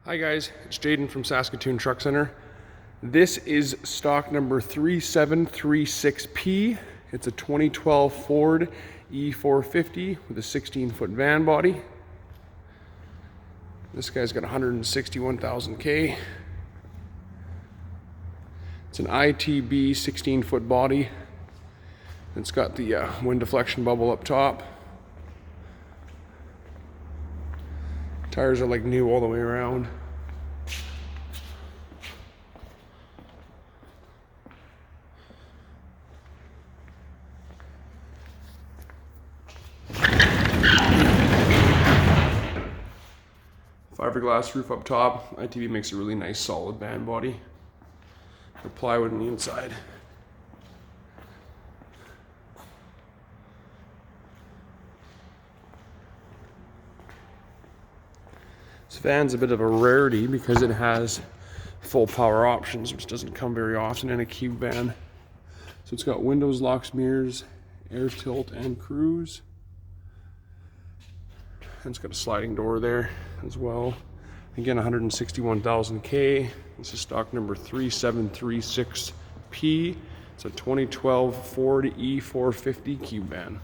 Hi guys, it's Jaden from Saskatoon Truck Centre. This is stock number 3736P. It's a 2012 Ford E-450 with a 16-foot van body. This guy's got 161,000 K. It's an ITB 16-foot body. It's got the wind deflection bubble up top. Tires are like new all the way around. Fiberglass roof up top. ITB makes a really nice solid van body. The plywood on the inside. This van's a bit of a rarity because it has full power options, which doesn't come very often in a cube van. So it's got windows, locks, mirrors, air tilt, and cruise. And it's got a sliding door there as well. Again, 161,000 K. This is stock number 3736P. It's a 2012 Ford E450 cube van.